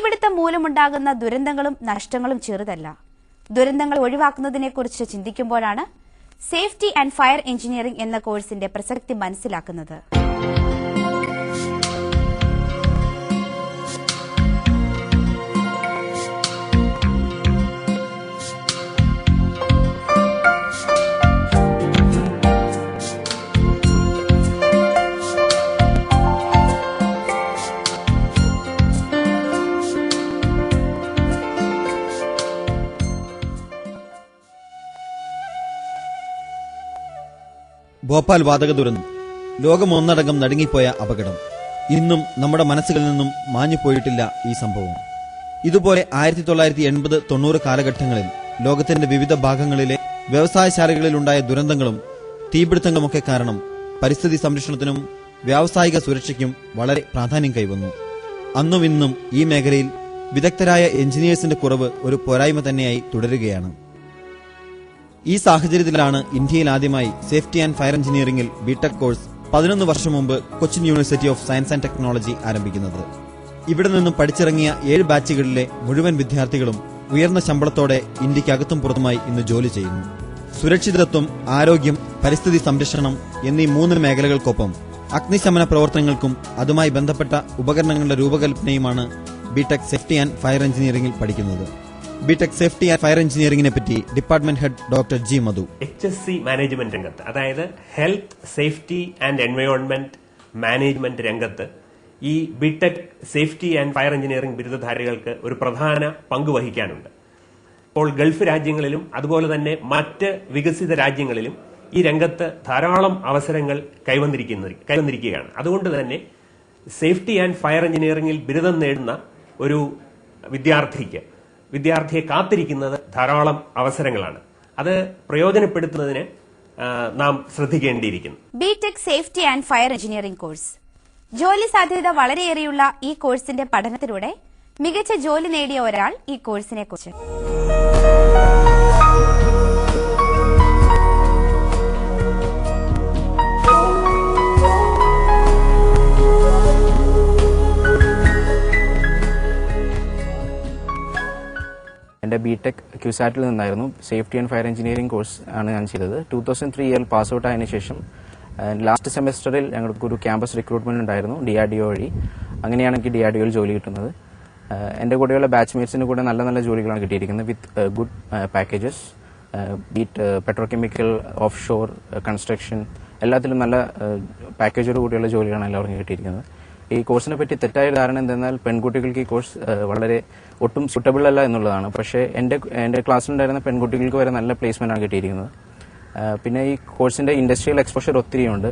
തീപിടുത്തം മൂലമുണ്ടാകുന്ന ദുരന്തങ്ങളും നഷ്ടങ്ങളും ചെറുതല്ല. ദുരന്തങ്ങൾ ഒഴിവാക്കുന്നതിനെക്കുറിച്ച് ചിന്തിക്കുമ്പോഴാണ് സേഫ്റ്റി ആൻഡ് ഫയർ എഞ്ചിനീയറിംഗ് എന്ന കോഴ്സിന്റെ പ്രസക്തി മനസ്സിലാക്കുന്നത്. ഭോപ്പാൽ വാതക ദുരന്തം ലോകമൊന്നടങ്കം നടുങ്ങിപ്പോയ അപകടം. ഇന്നും നമ്മുടെ മനസ്സുകളിൽ നിന്നും മാഞ്ഞുപോയിട്ടില്ല ഈ സംഭവം. ഇതുപോലെ 1980-90 കാലഘട്ടങ്ങളിൽ ലോകത്തിന്റെ വിവിധ ഭാഗങ്ങളിലെ വ്യവസായശാലകളിലുണ്ടായ ദുരന്തങ്ങളും തീപിടുത്തങ്ങളുമൊക്കെ കാരണം പരിസ്ഥിതി സംരക്ഷണത്തിനും വ്യാവസായിക സുരക്ഷയ്ക്കും വളരെ പ്രാധാന്യം കൈവന്നു. അന്നും ഇന്നും ഈ മേഖലയിൽ വിദഗ്ധരായ എഞ്ചിനീയേഴ്സിന്റെ കുറവ് ഒരു പോരായ്മ തന്നെയായി തുടരുകയാണ്. ഈ സാഹചര്യത്തിലാണ് ഇന്ത്യയിൽ ആദ്യമായി സേഫ്റ്റി ആൻഡ് ഫയർ എഞ്ചിനീയറിംഗിൽ ബിടെക് കോഴ്സ് 11 വർഷം മുമ്പ് Cochin university of science and technology ആരംഭിക്കുന്നത്. ഇവിടെ നിന്നും പഠിച്ചിറങ്ങിയ 7 ബാച്ചുകളിലെ മുഴുവൻ വിദ്യാർത്ഥികളും ഉയർന്ന ശമ്പളത്തോടെ ഇന്ത്യക്കകത്തും പുറത്തുമായി ഇന്ന് ജോലി ചെയ്യുന്നു. സുരക്ഷിതത്വം, ആരോഗ്യം, പരിസ്ഥിതി സംരക്ഷണം എന്നീ 3 മേഖലകൾക്കൊപ്പം അഗ്നിശമന പ്രവർത്തനങ്ങൾക്കും അതുമായി ബന്ധപ്പെട്ട ഉപകരണങ്ങളുടെ രൂപകൽപ്പനയുമാണ് ബിടെക് സേഫ്റ്റി ആൻഡ് ഫയർ എഞ്ചിനീയറിംഗിൽ പഠിക്കുന്നത്. ബിടെക് സേഫ്റ്റി ആൻഡ് ഫയർ എഞ്ചിനീയറിംഗിനെ പറ്റി department head doctor G Madhu. HSC management രംഗത്ത്, അതായത് health, safety and environment management രംഗത്ത് ഈ B Tech safety and fire engineering ബിരുദധാരികൾക്ക് ഒരു പ്രധാന പങ്ക് വഹിക്കാനുണ്ട്. ഇപ്പോൾ ഗൾഫ് രാജ്യങ്ങളിലും അതുപോലെ തന്നെ മറ്റ് വികസിത രാജ്യങ്ങളിലും ഈ രംഗത്ത് ധാരാളം അവസരങ്ങൾ കൈവന്നിരിക്കുകയാണ്. അതുകൊണ്ട് തന്നെ സേഫ്റ്റി ആൻഡ് ഫയർ എഞ്ചിനീയറിംഗിൽ ബിരുദം നേടുന്ന ഒരു വിദ്യാർത്ഥിയെ കാത്തിരിക്കുന്നത് ധാരാളം അവസരങ്ങളാണ്. അത് പ്രയോജനപ്പെടുത്തുന്നതിന് നാം ശ്രദ്ധിക്കേണ്ടിയിരിക്കുന്നു. B Tech safety and fire engineering course ജോലി സാധ്യത വളരെയേറെയുള്ള ഈ കോഴ്സിന്റെ പഠനത്തിലൂടെ മികച്ച ജോലി നേടിയ ഒരാൾ ഈ കോഴ്സിനെ കുറിച്ച് എൻ്റെ ബിടെക് ക്യൂസാറ്റിൽ നിന്നായിരുന്നു. Safety and fire engineering course ആണ് ഞാൻ ചെയ്തത്. 2003 ഇയറിൽ പാസ് ഔട്ട് ആയതിനു ശേഷം ലാസ്റ്റ് സെമസ്റ്ററിൽ ഞങ്ങൾക്കൊരു ക്യാമ്പസ് റിക്രൂട്ട്മെന്റ് ഉണ്ടായിരുന്നു DRDO വഴി. അങ്ങനെയാണ് എനിക്ക് DRDOയിൽ ജോലി കിട്ടുന്നത്. എൻ്റെ കൂടെയുള്ള ബാച്ച്മേറ്റ്സിന് കൂടെ നല്ല നല്ല ജോലികളാണ് കിട്ടിയിരിക്കുന്നത് with good packages. Be it petrochemical, offshore, construction എല്ലാത്തിലും നല്ല പാക്കേജോട് കൂടിയുള്ള ജോലികളാണ് എല്ലാവർക്കും കിട്ടിയിരിക്കുന്നത്. ഈ കോഴ്സിനെ പറ്റി തെറ്റായ ധാരണ എന്തെന്നാൽ പെൺകുട്ടികൾക്ക് ഈ കോഴ്സ് വളരെ ഒട്ടും സൂട്ടബിൾ അല്ല എന്നുള്ളതാണ്. പക്ഷേ എൻ്റെ ക്ലാസ്സിലുണ്ടായിരുന്ന പെൺകുട്ടികൾക്ക് വരെ നല്ല പ്ലേസ്മെന്റ് ആണ് കിട്ടിയിരിക്കുന്നത്. പിന്നെ ഈ കോഴ്സിന്റെ ഇൻഡസ്ട്രിയൽ എക്സ്പോഷർ ഒത്തിരിയുണ്ട്.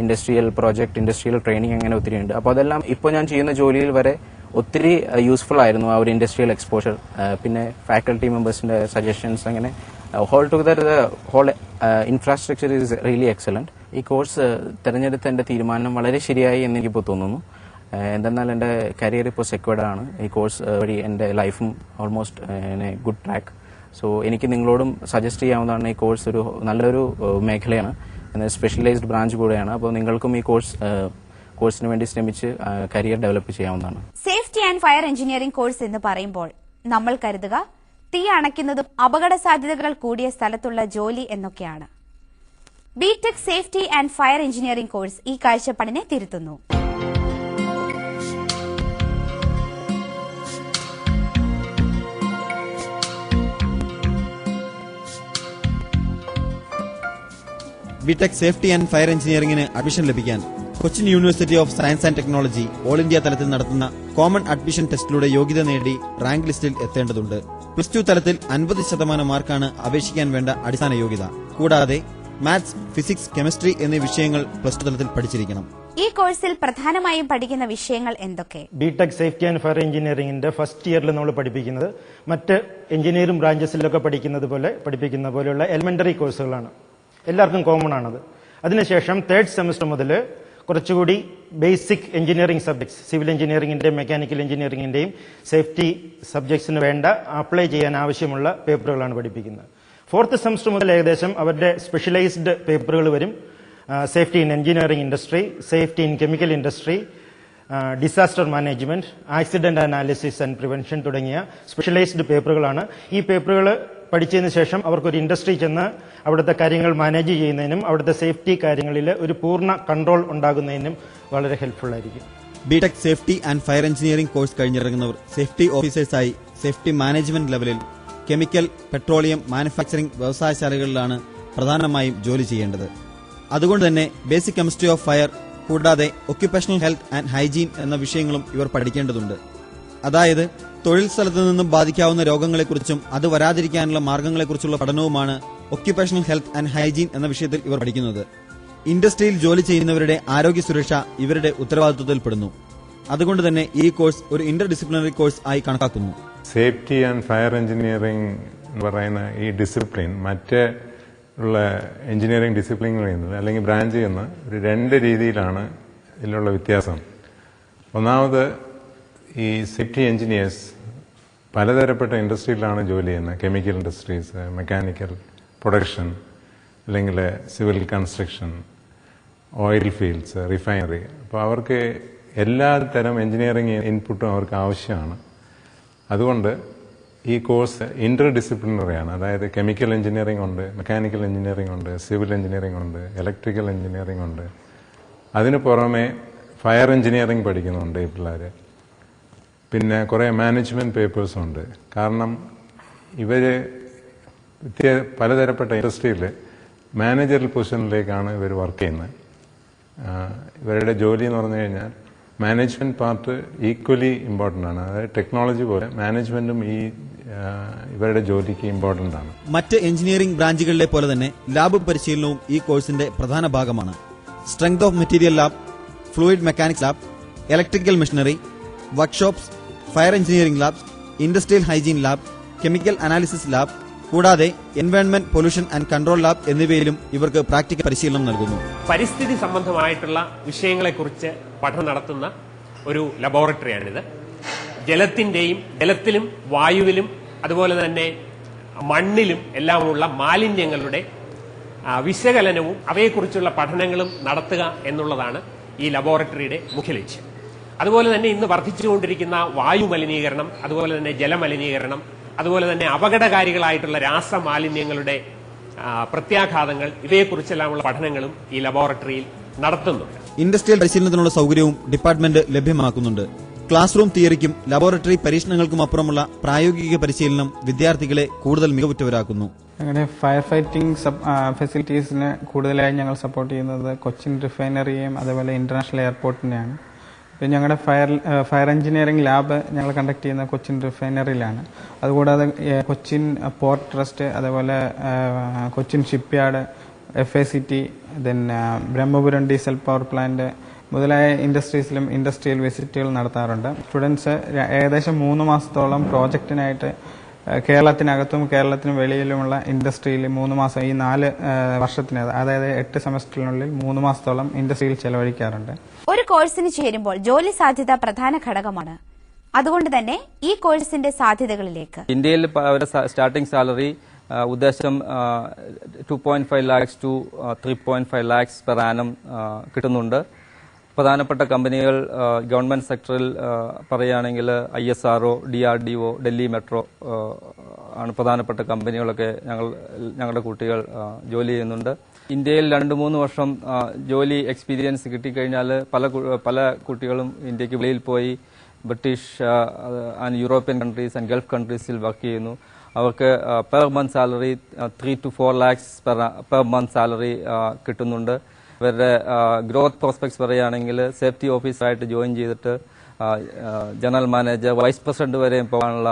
ഇൻഡസ്ട്രിയൽ പ്രോജക്ട്, ഇൻഡസ്ട്രിയൽ ട്രെയിനിങ് അങ്ങനെ ഒത്തിരിയുണ്ട്. അപ്പോൾ അതെല്ലാം ഇപ്പോൾ ഞാൻ ചെയ്യുന്ന ജോലിയിൽ വരെ ഒത്തിരി യൂസ്ഫുൾ ആയിരുന്നു ആ ഒരു ഇൻഡസ്ട്രിയൽ എക്സ്പോഷർ. പിന്നെ ഫാക്കൽറ്റി മെമ്പേഴ്സിന്റെ സജഷൻസ്, അങ്ങനെ whole together whole infrastructure is really excellent. ഈ കോഴ്സ് തെരഞ്ഞെടുത്ത എന്റെ തീരുമാനം വളരെ ശരിയായി എന്ന് എനിക്കിപ്പോൾ തോന്നുന്നു. എന്തെന്നാൽ എൻ്റെ കരിയർ ഇപ്പോൾ സെക്യൂർഡ് ആണ്. ഈ കോഴ്സ് വഴി എൻ്റെ ലൈഫും ഓൾമോസ്റ്റ് ഗുഡ് ട്രാക്ക്. സോ എനിക്ക് നിങ്ങളോടും സജസ്റ്റ് ചെയ്യാവുന്നതാണ്. ഈ കോഴ്സ് ഒരു നല്ലൊരു മേഖലയാണ്, സ്പെഷ്യലൈസ്ഡ് ബ്രാഞ്ച് കൂടെയാണ്. അപ്പോൾ നിങ്ങൾക്കും ഈ കോഴ്സിന് വേണ്ടി ശ്രമിച്ച് കരിയർ ഡെവലപ്പ് ചെയ്യാവുന്നതാണ്. Safety and fire engineering course എന്ന് പറയുമ്പോൾ നമ്മൾ കരുതുക തീ അണയ്ക്കുന്നതും അപകട സാധ്യതകൾ കൂടിയ സ്ഥലത്തുള്ള ജോലി എന്നൊക്കെയാണ്. B Tech safety and fire engineering course ഈ കാഴ്ചപ്പാടിനെ തിരുത്തുന്നു. ബിടെക് സേഫ്റ്റി ആൻഡ് ഫയർ എഞ്ചിനീയറിംഗിന് അഡ്മിഷൻ ലഭിക്കാൻ Cochin university of science and technology all India തലത്തിൽ നടത്തുന്ന കോമൺ അഡ്മിഷൻ ടെസ്റ്റിലൂടെ യോഗ്യത നേടി റാങ്ക് ലിസ്റ്റിൽ എത്തേണ്ടതുണ്ട്. +2 തലത്തിൽ 50% മാർക്കാണ് അപേക്ഷിക്കാൻ വേണ്ട അടിസ്ഥാന യോഗ്യത. കൂടാതെ മാത്സ്, ഫിസിക്സ്, കെമിസ്ട്രി എന്നീ വിഷയങ്ങൾ +2 തലത്തിൽ പഠിച്ചിരിക്കണം. ഈ കോഴ്സിൽ പ്രധാനമായും പഠിക്കുന്ന വിഷയങ്ങൾ എന്തൊക്കെ? ബിടെക് സേഫ്റ്റി ആൻഡ് ഫയർ എഞ്ചിനീയറിംഗിന്റെ ഫസ്റ്റ് ഇയറിൽ നമ്മൾ പഠിപ്പിക്കുന്നത് മറ്റ് എഞ്ചിനീയറിംഗ് ബ്രാഞ്ചസിലൊക്കെ പഠിപ്പിക്കുന്ന പോലെയുള്ള എലിമെന്ററി കോഴ്സുകളാണ്. എല്ലാവർക്കും കോമൺ ആണത്. അതിനുശേഷം 3rd സെമസ്റ്റർ മുതൽ കുറച്ചുകൂടി ബേസിക് എഞ്ചിനീയറിംഗ് സബ്ജക്ട്സ്, സിവിൽ എഞ്ചിനീയറിംഗിന്റെയും മെക്കാനിക്കൽ എഞ്ചിനീയറിംഗിന്റെയും സേഫ്റ്റി സബ്ജക്ട്സിന് വേണ്ട അപ്ലൈ ചെയ്യാൻ ആവശ്യമുള്ള പേപ്പറുകളാണ് പഠിപ്പിക്കുന്നത്. 4th സെമസ്റ്റർ മുതൽ ഏകദേശം അവരുടെ സ്പെഷ്യലൈസ്ഡ് പേപ്പറുകൾ വരും. Safety in engineering industry, safety in chemical industry, disaster management, accident analysis and prevention തുടങ്ങിയ സ്പെഷ്യലൈസ്ഡ് പേപ്പറുകളാണ്. ഈ പേപ്പറുകൾ പഠിച്ചതിന് ശേഷം അവർക്കൊരു ഇൻഡസ്ട്രി ചെന്ന് അവിടുത്തെ കാര്യങ്ങൾ മാനേജ് ചെയ്യുന്നതിനും അവിടുത്തെ സേഫ്റ്റി കാര്യങ്ങളിൽ ഒരു പൂർണ്ണ കൺട്രോൾ ഉണ്ടാകുന്നതിനും വളരെ ഹെൽപ്ഫുൾ ആയിരിക്കും. B Tech safety and fire engineering course കഴിഞ്ഞിറങ്ങുന്നവർ സേഫ്റ്റി ഓഫീസേഴ്സായി സേഫ്റ്റി മാനേജ്മെന്റ് ലെവലിൽ കെമിക്കൽ, പെട്രോളിയം, മാനുഫാക്ചറിംഗ് വ്യവസായശാലകളിലാണ് പ്രധാനമായും ജോലി ചെയ്യേണ്ടത്. അതുകൊണ്ട് തന്നെ ബേസിക് കെമിസ്ട്രി ഓഫ് ഫയർ കൂടാതെ ഒക്യുപേഷണൽ ഹെൽത്ത് ആൻഡ് ഹൈജീൻ എന്ന വിഷയങ്ങളും ഇവർ പഠിക്കേണ്ടതുണ്ട്. അതായത് തൊഴിൽ സ്ഥലത്ത് നിന്നും ബാധിക്കാവുന്ന രോഗങ്ങളെക്കുറിച്ചും അത് വരാതിരിക്കാനുള്ള മാർഗങ്ങളെക്കുറിച്ചുള്ള പഠനവുമാണ് ഒക്യുപേഷണൽ ഹെൽത്ത് ആൻഡ് ഹൈജീൻ എന്ന വിഷയത്തിൽ ഇവർ പഠിക്കുന്നത്. ഇൻഡസ്ട്രിയിൽ ജോലി ചെയ്യുന്നവരുടെ ആരോഗ്യ സുരക്ഷ ഇവരുടെ ഉത്തരവാദിത്വത്തിൽപ്പെടുന്നു. അതുകൊണ്ട് തന്നെ ഈ കോഴ്സ് ഒരു ഇന്റർ ഡിസിപ്ലിനറി കോഴ്സ് ആയി കണക്കാക്കുന്നു. സേഫ്റ്റി ആൻഡ് ഫയർ എഞ്ചിനീയറിംഗ് എന്ന് പറയുന്ന ഈ ഡിസിപ്ലിൻ മറ്റ് ഉള്ള എഞ്ചിനീയറിംഗ് ഡിസിപ്ലിനുകളിൽ നിന്ന് അല്ലെങ്കിൽ ബ്രാഞ്ചിൽ നിന്ന് ഒരു 2 രീതിയിലാണ് ഇതിലുള്ള വ്യത്യാസം. ഒന്നാമത് ഈ സേഫ്റ്റി എഞ്ചിനീയേഴ്സ് പലതരപ്പെട്ട ഇൻഡസ്ട്രിയിലാണ് ജോലി ചെയ്യുന്നത്. കെമിക്കൽ ഇൻഡസ്ട്രീസ്, മെക്കാനിക്കൽ, പ്രൊഡക്ഷൻ, അല്ലെങ്കിൽ civil construction, oil fields, refinery. അപ്പോൾ അവർക്ക് എല്ലാ തരം എഞ്ചിനീയറിംഗ് ഇൻപുട്ടും അവർക്ക് ആവശ്യമാണ്. അതുകൊണ്ട് ഈ കോഴ്സ് ഇന്റർ ഡിസിപ്ലിനറിയാണ്. അതായത് കെമിക്കൽ എഞ്ചിനീയറിംഗ് ഉണ്ട്, മെക്കാനിക്കൽ എഞ്ചിനീയറിംഗ് ഉണ്ട്, സിവിൽ എഞ്ചിനീയറിംഗ് ഉണ്ട്, ഇലക്ട്രിക്കൽ എഞ്ചിനീയറിംഗ് ഉണ്ട്. അതിന് പുറമെ ഫയർ എഞ്ചിനീയറിംഗ് പഠിക്കുന്നുണ്ട് ഈ പിള്ളേർ. പിന്നെ കുറേ മാനേജ്മെന്റ് പേപ്പേഴ്സും ഉണ്ട്. കാരണം ഇവർ പലതരപ്പെട്ട ഇൻഡസ്ട്രിയിൽ മാനേജറൽ പൊസിഷനിലേക്കാണ് ഇവർ വർക്ക് ചെയ്യുന്നത്. ഇവരുടെ ജോലി എന്ന് പറഞ്ഞു കഴിഞ്ഞാൽ മാനേജ്മെന്റ് പാർട്ട് ഈക്വലി ഇമ്പോർട്ടൻ്റ് ആണ്. അതായത് ടെക്നോളജി പോലെ മാനേജ്മെന്റും ഇവരുടെ ജോലിക്ക് ഇമ്പോർട്ടൻ്റ് ആണ്. മറ്റ് എഞ്ചിനീയറിംഗ് ബ്രാഞ്ചുകളിലെ പോലെ തന്നെ ലാബ് പരിശീലനവും ഈ കോഴ്സിന്റെ പ്രധാന ഭാഗമാണ്. Strength of material lab, fluid mechanics lab, electrical machinery, workshops, fire engineering lab, industrial hygiene lab, chemical analysis lab കൂടാതെ environment pollution and control lab എന്നിവയിലും ഇവർക്ക് പ്രാക്ടിക്കൽ പരിശീലനം നൽകുന്നു. പരിസ്ഥിതി സംബന്ധമായിട്ടുള്ള വിഷയങ്ങളെക്കുറിച്ച് പഠനം നടത്തുന്ന ഒരു ലബോറട്ടറിയാണിത്. ജലത്തിലും വായുവിലും അതുപോലെ തന്നെ മണ്ണിലും എല്ലാമുള്ള മാലിന്യങ്ങളുടെ വിശകലനവും അവയെക്കുറിച്ചുള്ള പഠനങ്ങളും നടത്തുക എന്നുള്ളതാണ് ഈ ലബോറട്ടറിയുടെ മുഖ്യ ലക്ഷ്യം. അതുപോലെ തന്നെ ഇന്ന് വർദ്ധിച്ചുകൊണ്ടിരിക്കുന്ന വായു മലിനീകരണം, അതുപോലെ തന്നെ ജലമലിനീകരണം, അതുപോലെ തന്നെ അപകടകാരികളായിട്ടുള്ള രാസമാലിന്യങ്ങളുടെ പ്രത്യാഘാതങ്ങൾ, ഇവയെക്കുറിച്ചെല്ലാമുള്ള പഠനങ്ങളും ഈ ലബോറട്ടറിയിൽ നടത്തുന്നുണ്ട്. ഇൻഡസ്ട്രിയൽ പരിശീലനത്തിനുള്ള സൗകര്യവും ഡിപ്പാർട്ട്മെന്റ് ലഭ്യമാക്കുന്നുണ്ട്. ക്ലാസ് റൂം തിയറിക്കും ലബോറട്ടറി പരീക്ഷണങ്ങൾക്കും അപ്പുറമുള്ള പ്രായോഗിക പരിശീലനം വിദ്യാർത്ഥികളെ കൂടുതൽ മികവുറ്റവരാക്കുന്നു. ഞങ്ങളുടെ ഫയർ ഫൈറ്റിംഗ് ഫെസിലിറ്റീസിന് കൂടുതലായി ഞങ്ങൾ സപ്പോർട്ട് ചെയ്യുന്നത് കൊച്ചിൻ റിഫൈനറിയെയും അതേപോലെ ഇന്റർനാഷണൽ എയർപോർട്ടിനെയാണ്. പിന്നെ ഞങ്ങളുടെ ഫയർ എഞ്ചിനീയറിംഗ് ലാബ് ഞങ്ങൾ കണ്ടക്ട് ചെയ്യുന്ന കൊച്ചിൻ റിഫൈനറിയിലാണ്. അതുകൂടാതെ കൊച്ചിൻ പോർട്ട് ട്രസ്റ്റ്, അതേപോലെ Cochin shipyard, FACT, Brahmapuram diesel power plant മുതലായ ഇൻഡസ്ട്രീസിലും ഇൻഡസ്ട്രിയൽ വിസിറ്റുകൾ നടത്താറുണ്ട്. സ്റ്റുഡൻസ് ഏകദേശം 3 മാസത്തോളം പ്രോജക്റ്റിനായിട്ട് കേരളത്തിനകത്തും കേരളത്തിന് വെളിയിലുമുള്ള ഇൻഡസ്ട്രിയിൽ 3 മാസം, ഈ 4 വർഷത്തിന് അതായത് 8 സെമസ്റ്ററിനുള്ളിൽ 3 മാസത്തോളം ഇൻഡസ്ട്രിയിൽ ചെലവഴിക്കാറുണ്ട്. ഒരു കോഴ്സിന് ചേരുമ്പോൾ ജോലി സാധ്യത പ്രധാന ഘടകമാണ്. അതുകൊണ്ട് തന്നെ ഈ കോഴ്സിന്റെ സാധ്യതകളിലേക്ക് ഇന്ത്യയിൽ സ്റ്റാർട്ടിംഗ് സാലറി ഉദ്ദേശം 2.5 lakhs to 3.5 lakhs per annum കിട്ടുന്നുണ്ട്. പ്രധാനപ്പെട്ട കമ്പനികൾ ഗവൺമെന്റ് സെക്ടറിൽ പറയുകയാണെങ്കിൽ ISRO, DRDO, ഡൽഹി മെട്രോ ആണ് പ്രധാനപ്പെട്ട കമ്പനികളൊക്കെ ഞങ്ങളുടെ കുട്ടികൾ ജോലി ചെയ്യുന്നുണ്ട്. ഇന്ത്യയിൽ 2-3 വർഷം ജോലി എക്സ്പീരിയൻസ് കിട്ടിക്കഴിഞ്ഞാൽ പല കുട്ടികളും ഇന്ത്യക്ക് വെളിയിൽ പോയി British and European countries and Gulf കൺട്രീസിൽ വർക്ക് ചെയ്യുന്നു. അവർക്ക് per month salary 3 to 4 lakhs per month salary കിട്ടുന്നുണ്ട്. ഇവരുടെ ഗ്രോത്ത് പ്രോസ്പെക്ട്സ് പറയുകയാണെങ്കിൽ സേഫ്റ്റി ഓഫീസറായിട്ട് ജോയിൻ ചെയ്തിട്ട് ജനറൽ മാനേജർ, വൈസ് പ്രസിഡന്റ് വരെയും പോകാനുള്ള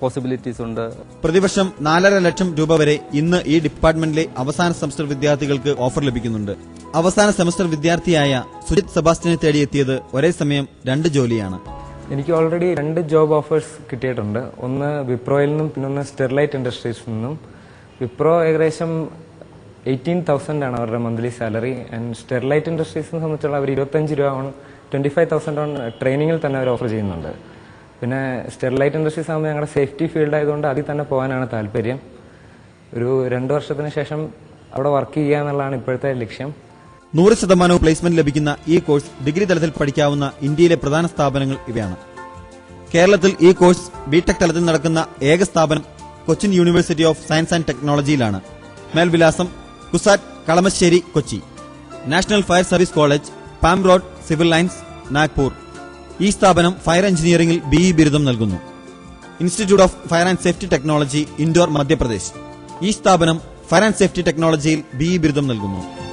പോസിബിലിറ്റീസ് ഉണ്ട്. പ്രതിവർഷം 4.5 ലക്ഷം രൂപ വരെ ഇന്ന് ഈ ഡിപ്പാർട്ട്മെന്റിലെ അവസാന സെമസ്റ്റർ വിദ്യാർത്ഥികൾക്ക് ഓഫർ ലഭിക്കുന്നുണ്ട്. അവസാന സെമസ്റ്റർ വിദ്യാർത്ഥിയായ സുജിത് സെബാസ്റ്റ്യനെ തേടിയെത്തിയത് ഒരേ സമയം 2 ജോലിയാണ്. എനിക്ക് ഓൾറെഡി 2 ജോബ് ഓഫേഴ്സ് കിട്ടിയിട്ടുണ്ട്. ഒന്ന് വിപ്രോയിൽ നിന്നും പിന്നെ സ്റ്റെർലൈറ്റ് ഇൻഡസ്ട്രീസിൽ നിന്നും. വിപ്രോ ഏകദേശം 18,000 ആണ് അവരുടെ മന്ത്ലി സാലറി. ആൻഡ് സ്റ്റെർലൈറ്റ് ഇൻഡസ്ട്രീസിനെ സംബന്ധിച്ചുള്ള അവർ 25 രൂപ 25,000 ട്രെയിനിങ്ങിൽ തന്നെ അവർ ഓഫർ ചെയ്യുന്നുണ്ട്. പിന്നെ സ്റ്റെർലൈറ്റ് ഇൻഡസ്ട്രീസ് ആകുമ്പോൾ ഞങ്ങളുടെ സേഫ്റ്റി ഫീൽഡ് ആയതുകൊണ്ട് അതിൽ തന്നെ പോകാനാണ് താല്പര്യം. ഒരു 2 വർഷത്തിന് ശേഷം അവിടെ വർക്ക് ചെയ്യുക എന്നുള്ളതാണ് ഇപ്പോഴത്തെ ലക്ഷ്യം. 100% പ്ലേസ്മെന്റ് ലഭിക്കുന്ന ഈ കോഴ്സ് ഡിഗ്രി തലത്തിൽ പഠിക്കാവുന്ന ഇന്ത്യയിലെ പ്രധാന സ്ഥാപനങ്ങൾ ഇവയാണ്. കേരളത്തിൽ ഈ കോഴ്സ് ബിടെക് തലത്തിൽ നടക്കുന്ന ഏക സ്ഥാപനം Cochin university of science and ടെക്നോളജിയിലാണ്. മേൽവിലാസം CUSAT, Kalamassery, Kochi. National fire service college, palm road, civil lines, Nagpur. ഈ സ്ഥാപനം ഫയർ എഞ്ചിനീയറിംഗിൽ BE ബിരുദം നൽകുന്നു. Institute of fire and safety technology, Indore, Madhya Pradesh. ഈ സ്ഥാപനം ഫയർ ആൻഡ് സേഫ്റ്റി ടെക്നോളജിയിൽ BE ബിരുദം നൽകുന്നു.